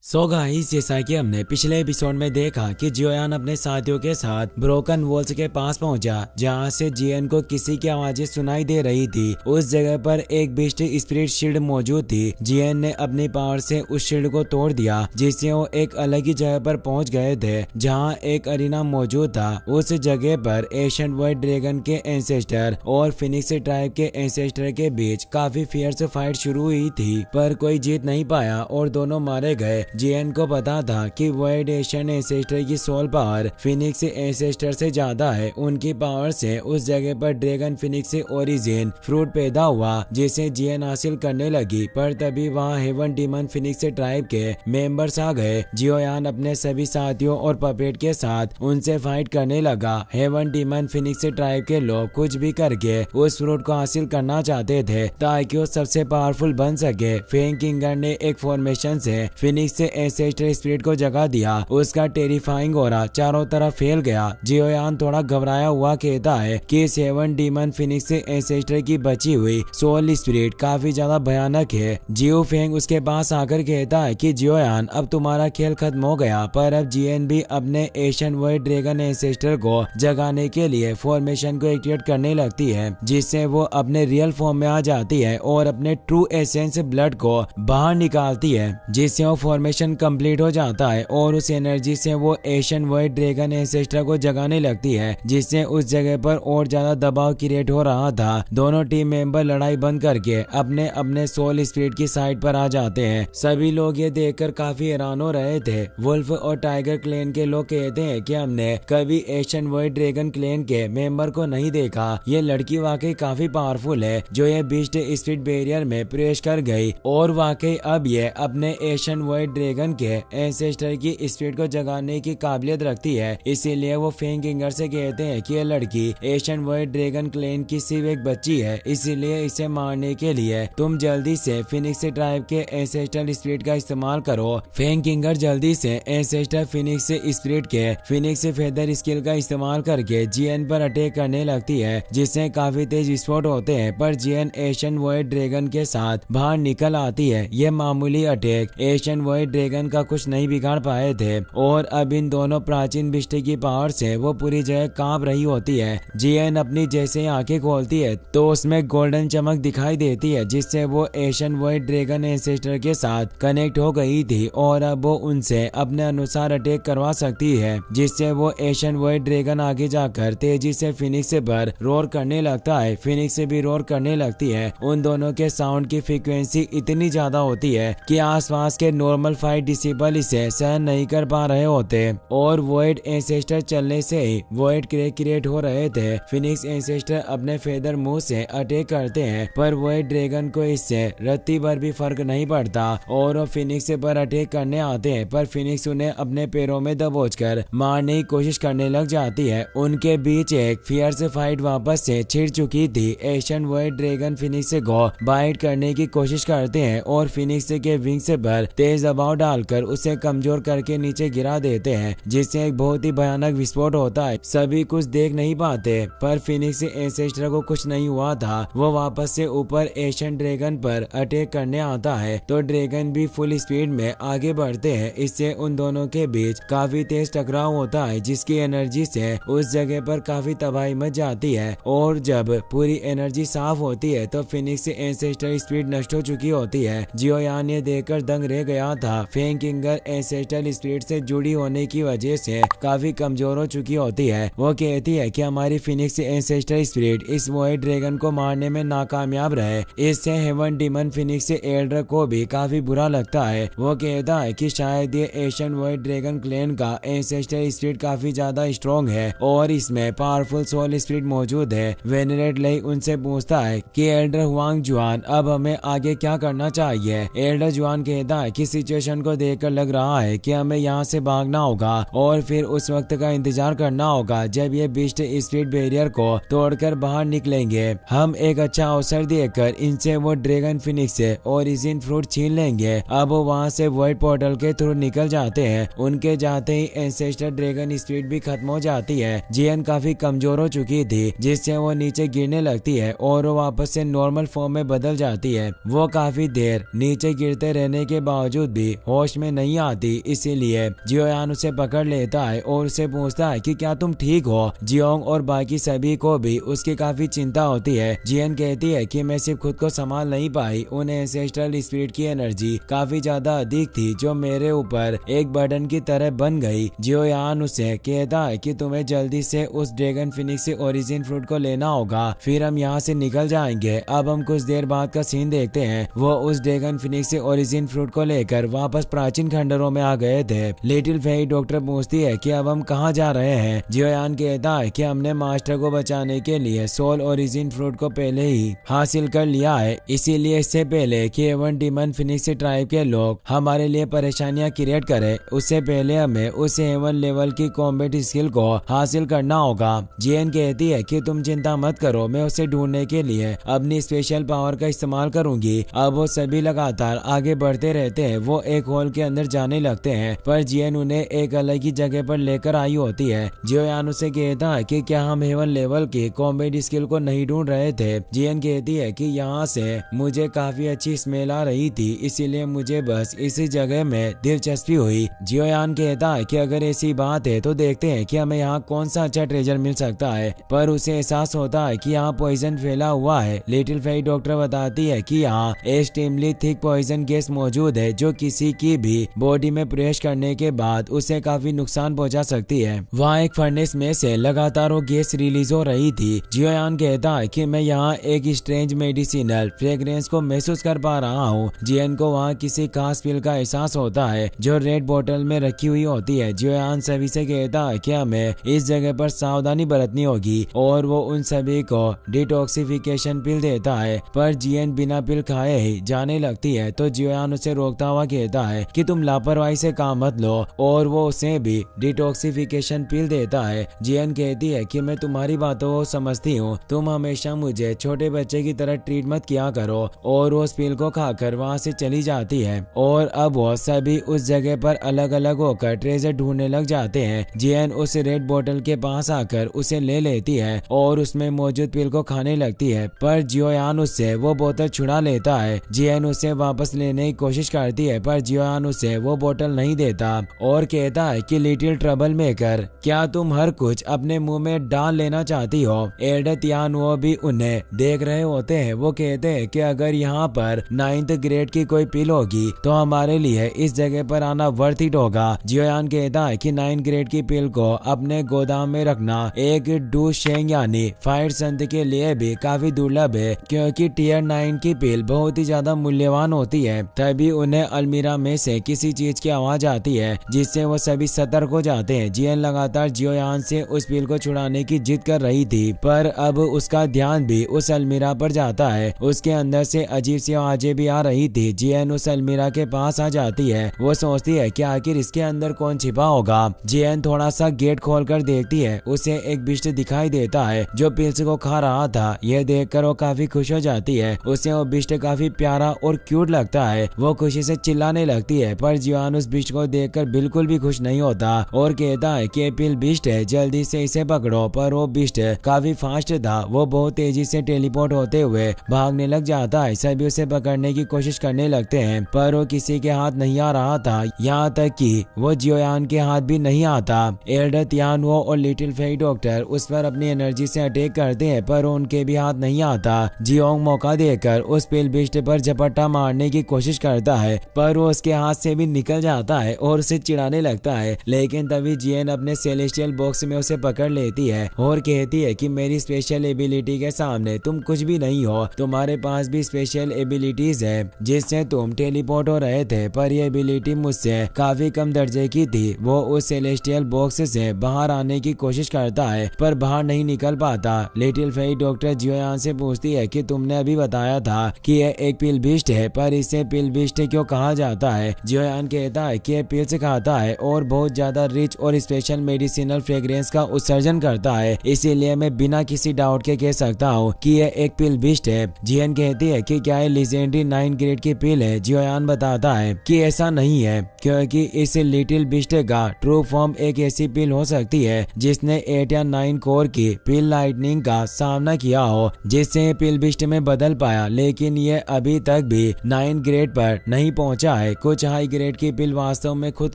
So guys, जैसा कि हमने पिछले एपिसोड में देखा कि जियोयान अपने साथियों के साथ ब्रोकन वॉल्स के पास पहुंचा, जहां से जियन को किसी की आवाजें सुनाई दे रही थी। उस जगह पर एक बीस्ट स्पिरिट शील्ड मौजूद थी। जियन ने अपनी पावर से उस शील्ड को तोड़ दिया, जिससे वो एक अलग ही जगह पर पहुंच गए थे, जहां एक अरीना मौजूद था। उस जगह पर एशियंट व्हाइट ड्रैगन के एंसेस्टर और फिनिक्स ट्राइब के एंसेस्टर के बीच काफी फियर्स फाइट शुरू हुई थी, पर कोई जीत नहीं पाया और दोनों मारे गए। जियन को पता था कि वाइड एशियन एंसेस्टर की सोल पावर फिनिक्स एंसेस्टर से ज्यादा है। उनकी पावर से उस जगह पर ड्रैगन फिनिक्स ओरिजिन फ्रूट पैदा हुआ, जिसे जियन हासिल करने लगी। पर तभी वहां हेवन डीमन फिनिक्स ट्राइब के मेंबर्स आ गए। जियोयान अपने सभी साथियों और पपेट के साथ उनसे फाइट करने लगा। हेवन डीमन फिनिक्स ट्राइब के लोग कुछ भी करके उस फ्रूट को हासिल करना चाहते थे, ताकि वो सबसे पावरफुल बन सके। फेंग किंगर ने एक फॉर्मेशन से फिनिक्स एंसेस्टर स्पिरिट को जगा दिया। उसका टेरिफाइंग ऑरा चारों तरफ फैल गया। जियोयान थोड़ा घबराया हुआ कहता है कि सेवन डीमन फिनिक्स एंसेस्टर की बची हुई सोल स्पिरिट काफी ज्यादा भयानक है। जियो फेंग उसके पास आकर कहता है कि जियोयान, अब तुम्हारा खेल खत्म हो गया। पर अब जियन भी अपने एशियन व्हाइट ड्रैगन एंसेस्टर को जगाने के लिए फॉर्मेशन को एक्टिवेट करने लगती है, जिससे वो अपने रियल फॉर्म में आ जाती है और अपने ट्रू एसेंस ब्लड को बाहर निकालती है, जिससे वो फॉर्मेशन कंप्लीट हो जाता है और उस एनर्जी से वो एशियन व्हाइट ड्रैगन एंसेस्टर को जगाने लगती है, जिससे उस जगह पर और ज्यादा दबाव क्रिएट हो रहा था। दोनों टीम मेंबर लड़ाई बंद करके अपने अपने सोल स्पिरिट की साइड पर आ जाते हैं। सभी लोग ये देखकर काफी हैरान हो रहे थे। वुल्फ और टाइगर क्लेन के लोग कहते हैं कि हमने कभी एशियन व्हाइट ड्रैगन क्लेन के मेंबर को नहीं देखा। ये लड़की वाकई काफी पावरफुल है, जो ये बीस्ट स्पिरिट बैरियर में प्रवेश कर गई और वाकई अब ये अपने एशियन व्हाइट ड्रैगन के एंसेस्टर की स्पिरिट को जगाने की काबिलियत रखती है। इसीलिए वो फेंग किंगर से कहते हैं कि ये लड़की एशियन व्हाइट ड्रैगन क्लेन की सिर्फ एक बच्ची है, इसीलिए इसे मारने के लिए तुम जल्दी से फिनिक्स ट्राइब के एंसेस्टर स्पिरिट का इस्तेमाल करो। फेंग किंगर जल्दी से एंसेस्टर फिनिक्स स्पिरिट के फिनिक्स फेदर स्किल का इस्तेमाल करके जियन पर अटैक करने लगती है, जिससे काफी तेज विस्फोट होते हैं। पर जियन एशियन व्हाइट ड्रैगन के साथ बाहर निकल आती है। यह मामूली अटैक एशियन व्हाइट ड्रैगन का कुछ नहीं बिगाड़ पाए थे और अब इन दोनों प्राचीन बिस्टे की पावर से वो पूरी जगह कांप रही होती है। जियन अपनी जैसे आंखें खोलती है तो उसमें गोल्डन चमक दिखाई देती है, जिससे वो एशियन व्हाइट ड्रैगन एंसेस्टर के साथ कनेक्ट हो गई थी और अब वो उनसे अपने अनुसार अटैक करवा सकती है, जिससे वो एशियन व्हाइट ड्रैगन आगे जाकर तेजी से फिनिक्स पर रोर करने लगता है। फिनिक्स भी रोर करने लगती है। उन दोनों के साउंड की फ्रीक्वेंसी इतनी ज्यादा होती है कि आसपास के नॉर्मल फाइट डिसेबल इसे सहन नहीं कर पा रहे होते और वॉइड एंसेस्टर चलने से ही वॉइड क्रैक क्रिएट हो रहे थे। फिनिक्स एंसेस्टर अपने फेदर मुंह से अटैक करते हैं, पर वॉइड ड्रैगन को इससे रत्ती भर भी फर्क नहीं पड़ता और वो फिनिक्स पर अटैक करने आते हैं। पर फिनिक्स उन्हें अपने पैरों में दबोचकर मारने की कोशिश करने लग जाती है। उनके बीच एक फियर्स फाइट वापस से छिड़ चुकी थी। एशियन व्हाइट ड्रैगन फिनिक्स को बाइट करने की कोशिश करते हैं और फिनिक्स के विंग्स पर तेज दबाव डालकर उसे कमजोर करके नीचे गिरा देते हैं, जिससे एक बहुत ही भयानक विस्फोट होता है। सभी कुछ देख नहीं पाते, पर फिनिक्स एंसेस्टर को कुछ नहीं हुआ था। वो वापस से ऊपर एशियन ड्रैगन पर अटैक करने आता है तो ड्रैगन भी फुल स्पीड में आगे बढ़ते हैं। इससे उन दोनों के बीच काफी तेज टकराव होता है, जिसकी एनर्जी से उस जगह पर काफी तबाही मच जाती है और जब पूरी एनर्जी साफ होती है तो फिनिक्स एंसेस्टर स्पीड नष्ट हो चुकी होती है। जियोयान ये देखकर दंग रह गया था। फेंग किंगर एंसेस्टर स्पिरिट से जुड़ी होने की वजह से काफी कमजोर हो चुकी होती है। वो कहती है कि हमारी फिनिक्स एंसेस्टर स्पिरिट इस व्हाइट ड्रैगन को मारने में नाकामयाब रहे। इससे हेवन डीमन फिनिक्स एल्डर को भी काफी बुरा लगता है। वो कहता है कि शायद ये एशियन व्हाइट ड्रैगन क्लेन का एंसेस्टर स्पिरिट काफी ज्यादा स्ट्रॉन्ग है और इसमें पावरफुल सोल स्पिरिट मौजूद है। वेनरेट लेई उनसे पूछता है कि एल्डर हुआंग जुआन, अब हमें आगे क्या करना चाहिए। एल्डर जुआन कहता है कि सिचुएशन को देखकर लग रहा है कि हमें यहाँ से भागना होगा और फिर उस वक्त का इंतजार करना होगा जब ये बीस्ट स्पिरिट बैरियर को तोड़कर बाहर निकलेंगे। हम एक अच्छा अवसर देकर इनसे वो ड्रैगन फिनिक्स और इजिन फ्रूट छीन लेंगे। अब वो वहाँ से व्हाइट पोर्टल के थ्रू निकल जाते हैं। उनके जाते ही एंसेस्टर ड्रैगन स्पिरिट भी खत्म हो जाती है। जियन काफी कमजोर हो चुकी थी, जिससे वो नीचे गिरने लगती है और वो वापस से नॉर्मल फॉर्म में बदल जाती है। वो काफी देर नीचे गिरते रहने के बावजूद भी होश में नहीं आती, इसीलिए जियोयान उसे पकड़ लेता है और उसे पूछता है कि क्या तुम ठीक हो। जियोंग और बाकी सभी को भी उसकी काफी चिंता होती है। जियन कहती है कि मैं सिर्फ खुद को संभाल नहीं पाई, उन्हें एंसेस्ट्रल स्पिरिट की एनर्जी काफी ज्यादा अधिक थी जो मेरे ऊपर एक बर्डन की तरह बन गई। जियोयान उसे कहता है कि तुम्हें जल्दी से उस ड्रैगन फिनिक्स से ओरिजिन फ्रूट को लेना होगा, फिर हम यहाँ से निकल जाएंगे। अब हम कुछ देर बाद का सीन देखते हैं। वो उस ड्रैगन फिनिक्स से ओरिजिन फ्रूट को लेकर वापस प्राचीन खंडरों में आ गए थे। लिटिल फेई डॉक्टर पूछती है कि अब हम कहाँ जा रहे हैं। जियोयान कहता है कि हमने मास्टर को बचाने के लिए सोल ओरिजिन फ्रूट को पहले ही हासिल कर लिया है, इसीलिए इससे पहले कि एवन डीमन फिनिक्स ट्राइब के लोग हमारे लिए परेशानियां क्रिएट करें, उससे पहले हमें उस एवन लेवल की कॉम्बैट स्किल को हासिल करना होगा। जियन कहती है कि तुम चिंता मत करो, मैं उसे ढूंढने के लिए अपनी स्पेशल पावर का इस्तेमाल करूंगी। अब वो सभी लगातार आगे बढ़ते रहते हैं। वो एक हॉल के अंदर जाने लगते हैं, पर जियन उन्हें एक अलग ही जगह पर लेकर आई होती है। जियोयान उसे कहता है कि क्या हम हेवन लेवल की कॉम्बैट स्किल को नहीं ढूंढ रहे थे। जियन कहती है कि यहाँ से मुझे काफी अच्छी स्मेल आ रही थी, इसीलिए मुझे बस इसी जगह में दिलचस्पी हुई। जियोयान कहता है कि अगर ऐसी बात है तो देखते हैं कि हमें यहाँ कौन सा अच्छा ट्रेजर मिल सकता है, पर उसे एहसास होता है कि यहाँ पॉइजन फैला हुआ है। लिटिल फेई डॉक्टर बताती है कि यहाँ एक्सट्रीमली थिक पॉइजन गैस मौजूद है जो किसी की भी बॉडी में प्रवेश करने के बाद उसे काफी नुकसान पहुंचा सकती है। वहाँ एक फर्नेस में से लगातार वो गैस रिलीज हो रही थी। जियोयान कहता है कि मैं यहाँ एक स्ट्रेंज मेडिसिनल फ्रेग्रेंस को महसूस कर पा रहा हूँ। जियन को वहाँ किसी खास पिल का एहसास होता है जो रेड बोतल में रखी हुई होती है। जियोयान सभी से कहता है कि हमें इस जगह पर सावधानी बरतनी होगी और वो उन सभी को डिटॉक्सिफिकेशन पिल देता है, पर जियन बिना पिल खाए ही जाने लगती है। तो जियोयान उसे रोकता हुआ कहता है कि तुम लापरवाही से काम मत लो और वो उसे भी डिटॉक्सिफिकेशन पिल देता है। जियन कहती है कि मैं तुम्हारी बातों को समझती हूँ, तुम हमेशा मुझे छोटे बच्चे की तरह ट्रीट मत किया करो, और वो उस पिल को खाकर वहाँ से चली जाती है। और अब वो सभी उस जगह पर अलग अलग होकर ट्रेजर ढूंढने लग जाते हैं। जियन उस रेड बोतल के पास आकर उसे ले लेती है और उसमें मौजूद पिल को खाने लगती है, पर जियोयान उससे वो बोतल छुड़ा लेता है। जियन उसे वापस लेने की कोशिश करती है, पर जियोयान उसे वो बोतल नहीं देता और कहता है कि लिटिल ट्रबल मेकर, क्या तुम हर कुछ अपने मुंह में डाल लेना चाहती हो। एल्डर तियान वो भी उन्हें देख रहे होते हैं। वो कहते हैं कि अगर यहाँ पर 9th ग्रेड की कोई पिल होगी तो हमारे लिए इस जगह पर आना वर्थ इट होगा। जियोयान कहता है कि 9th ग्रेड की पिल को अपने गोदाम में रखना एक डू शेंग यानी फायर संत के लिए भी काफी दुर्लभ है, क्योंकि टियर 9 की पिल बहुत ही ज्यादा मूल्यवान होती है। तभी उन्हें अलमीरा में से किसी चीज की आवाज आती है जिससे वो सभी सतर्क हो जाते हैं। जियन लगातार जियोयान से उस पिल को छुड़ाने की जिद कर रही थी, पर अब उसका ध्यान भी उस अलमीरा पर जाता है। उसके अंदर से अजीब सी आवाजें भी आ रही थी। जियन उस अलमीरा के पास आ जाती है। वो सोचती है कि आखिर इसके अंदर कौन छिपा होगा। जियन थोड़ा सा गेट खोलकर देखती है, उसे एक बिस्ट दिखाई देता है जो पिल्स को खा रहा था। यह देखकर वो काफी खुश हो जाती है। उसे वो बिस्ट काफी प्यारा और क्यूट लगता है। वो खुशी से चिल्लाने लगती है, पर जियोयान उस बिस्ट को देखकर बिल्कुल भी खुश नहीं होता और कहता है कि पिल बिस्ट है, जल्दी से इसे पकड़ो। पर वो बिस्ट काफी फास्ट था। वो बहुत तेजी से टेलीपोर्ट होते हुए भागने लग जाता है। सभी उसे पकड़ने की कोशिश करने लगते हैं, पर वो किसी के हाथ नहीं आ रहा था, यहाँ तक कि वो जियोयान के हाथ भी नहीं आता। एल्डर तियानुओ और लिटिल फेई डॉक्टर उस पर अपनी एनर्जी से अटैक करते हैं, पर उनके भी हाथ नहीं आता। जियोंग मौका देकर उस पिल बिस्ट पर झपट्टा मारने की कोशिश करता है, पर वो उसके हाथ से भी निकल जाता है और उसे चिढ़ाने लगता है। लेकिन तभी जियन अपने सेलेस्टियल बॉक्स में उसे पकड़ लेती है और कहती है कि मेरी स्पेशल एबिलिटी के सामने तुम कुछ भी नहीं हो। तुम्हारे पास भी स्पेशल एबिलिटीज है जिससे तुम टेलीपोर्ट हो रहे थे, पर ये एबिलिटी मुझसे काफी कम दर्जे की थी। वो उस सेलेस्टियल बॉक्स से बाहर आने की कोशिश करता है, पर बाहर नहीं निकल पाता। लिटिल फेई डॉक्टर जियोयान से पूछती है कि तुमने अभी बताया था कि यह एक पिल बिस्ट है, पर इसे पिल बिस्ट क्यों कहा जाता है। जियोयान कहता है कि यह पिल्स खाता है और बहुत ज्यादा रिच और स्पेशल मेडिसिनल फ्रेग्रेंस का उत्सर्जन करता है, इसीलिए मैं बिना किसी डाउट के कह सकता हूँ कि यह एक पिल बिस्ट है। जियन कहती है कि क्या ये लीजेंडरी 9 ग्रेड की पिल है। जियोयान बताता है कि ऐसा नहीं है, क्योंकि इस लिटिल बिस्ट का ट्रू फॉर्म एक ऐसी पिल हो सकती है जिसने 8 या 9 कोर की पिल लाइटनिंग का सामना किया हो, जिससे पिल बिस्ट में बदल पाया, लेकिन ये अभी तक भी 9 ग्रेड पर नहीं पहुंचा है। है कुछ हाई ग्रेड की पिल वास्तव में खुद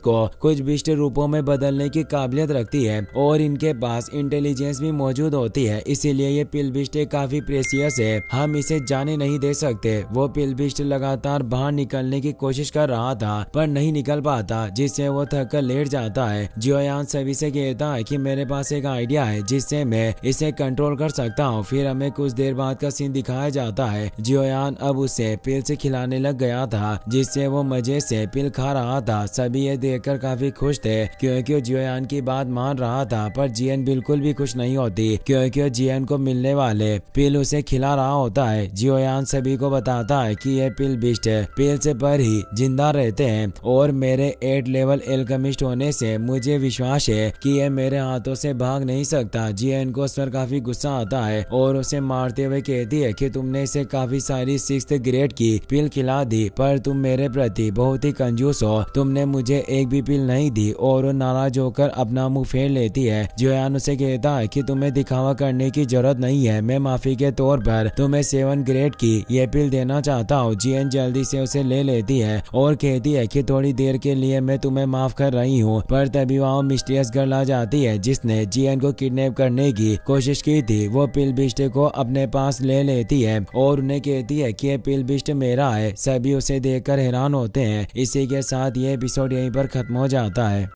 को कुछ बिस्ट रूपों में बदलने की काबिलियत रखती है और इनके पास इंटेलिजेंस भी मौजूद होती है, इसीलिए ये पिल बिस्ट काफी प्रेसियस है, हम इसे जाने नहीं दे सकते। वो पिल बिस्ट लगातार बाहर निकलने की कोशिश कर रहा था पर नहीं निकल पाता, जिससे वो थक कर लेट जाता है। जियोयान सभी से कहता है कि मेरे पास एक आइडिया है जिससे मैं इसे कंट्रोल कर सकता हूँ। फिर हमें कुछ देर बाद का सीन दिखाया जाता है। जियोयान अब उसे पिल से खिलाने लग गया था जिससे वो मजे से पिल खा रहा था। सभी ये देखकर काफी खुश थे क्योंकि जियोयान की बात मान रहा था, पर जियन बिल्कुल भी खुश नहीं होती क्योंकि जियन को मिलने वाले पिल उसे खिला रहा होता है। जियोयान सभी को बताता है कि ये पिल बिस्ट पिल से पर ही जिंदा रहते हैं और मेरे 8 लेवल एल्केमिस्ट होने से मुझे विश्वास है कि ये मेरे हाथों से भाग नहीं सकता। जियन को उस पर काफी गुस्सा आता है और उसे मारते हुए कहती है कि तुमने इसे काफी सारी 6th ग्रेड की पिल खिला दी पर तुम मेरे प्रति बहुत ही कंजूस हो, तुमने मुझे एक भी पिल नहीं दी। और वो नाराज होकर अपना मुंह फेर लेती है। जियोयान उसे कहता है कि तुम्हें दिखावा करने की जरूरत नहीं है, मैं माफी के तौर पर तुम्हें 7 ग्रेड की ये पिल देना चाहता हूँ। जियन जल्दी से उसे ले लेती है और कहती है कि थोड़ी देर के लिए मैं तुम्हें माफ कर रही हूँ, पर तभी वहाँ मिस्टीरियस गर्ल आ जाती है जिसने जियन को किडनैप करने की कोशिश की थी। वो पिल बिस्ट को अपने पास ले लेती है और उन्हें कहती है कि ये पिल बिस्ट मेरा है। सभी उसे देखकर हैरान होते हैं। इसी के साथ ये एपिसोड यहीं पर खत्म हो जाता है।